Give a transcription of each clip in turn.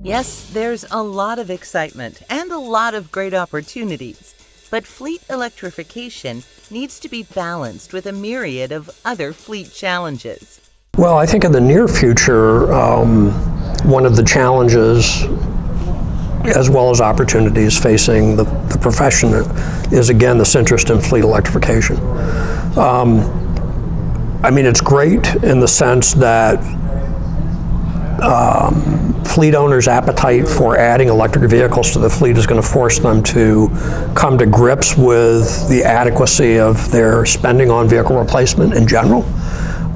Yes, there's a lot of excitement and a lot of great opportunities, but fleet electrification needs to be balanced with a myriad of other fleet challenges. Well, I think in the near future, one of the challenges as well as opportunities facing the profession is, again, this interest in fleet electrification. I mean, it's great in the sense that fleet owners' appetite for adding electric vehicles to the fleet is going to force them to come to grips with the adequacy of their spending on vehicle replacement in general.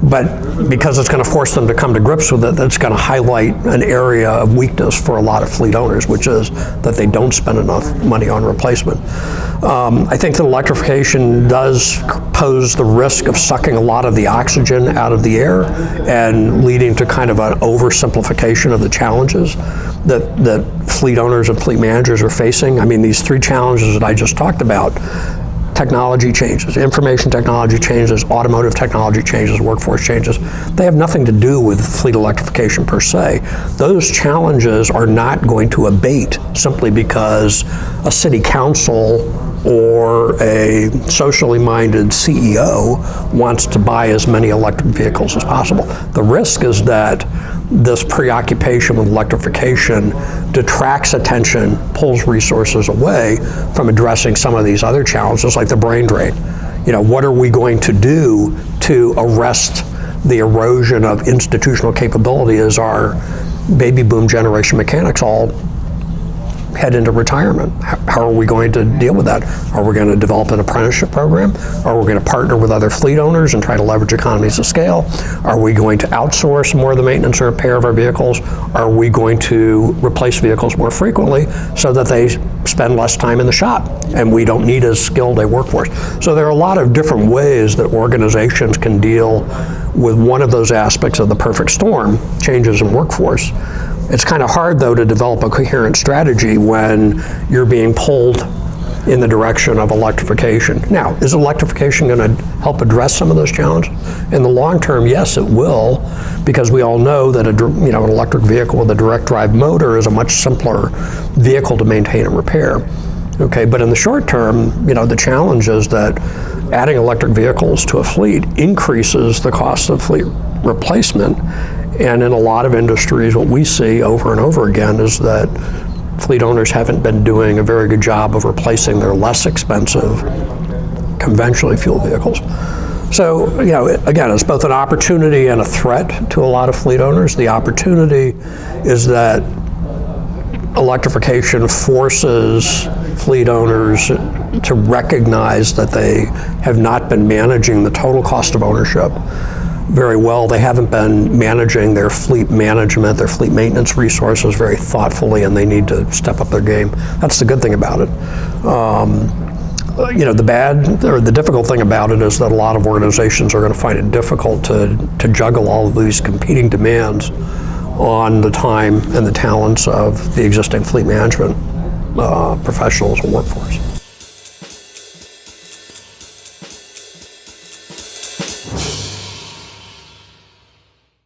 But because it's going to force them to come to grips with it, that's going to highlight an area of weakness for a lot of fleet owners, which is that they don't spend enough money on replacement. I think that electrification does pose the risk of sucking a lot of the oxygen out of the air and leading to kind of an oversimplification of the challenges that fleet owners and fleet managers are facing. I mean, these three challenges that I just talked about: technology changes, information technology changes, automotive technology changes, workforce changes. They have nothing to do with fleet electrification per se. Those challenges are not going to abate simply because a city council or a socially minded CEO wants to buy as many electric vehicles as possible. The risk is that this preoccupation with electrification detracts attention, pulls resources away from addressing some of these other challenges like the brain drain. You know, what are we going to do to arrest the erosion of institutional capability as our baby boom generation mechanics all head into retirement? How are we going to deal with that? Are we going to develop an apprenticeship program? Are we going to partner with other fleet owners and try to leverage economies of scale? Are we going to outsource more of the maintenance and repair of our vehicles? Are we going to replace vehicles more frequently so that they spend less time in the shop and we don't need as skilled a workforce? So there are a lot of different ways that organizations can deal with one of those aspects of the perfect storm, changes in workforce. It's kind of hard, though, to develop a coherent strategy when you're being pulled in the direction of electrification. Now, is electrification going to help address some of those challenges? In the long term, yes, it will, because we all know that an electric vehicle with a direct drive motor is a much simpler vehicle to maintain and repair. Okay, but in the short term, the challenge is that adding electric vehicles to a fleet increases the cost of fleet replacement. And in a lot of industries, what we see over and over again is that fleet owners haven't been doing a very good job of replacing their less expensive conventionally fueled vehicles. So, again, it's both an opportunity and a threat to a lot of fleet owners. The opportunity is that electrification forces fleet owners to recognize that they have not been managing the total cost of ownership very well. They haven't been managing their fleet management, their fleet maintenance resources very thoughtfully, and they need to step up their game. That's the good thing about it. The difficult thing about it is that a lot of organizations are going to find it difficult to juggle all of these competing demands on the time and the talents of the existing fleet management professionals and workforce.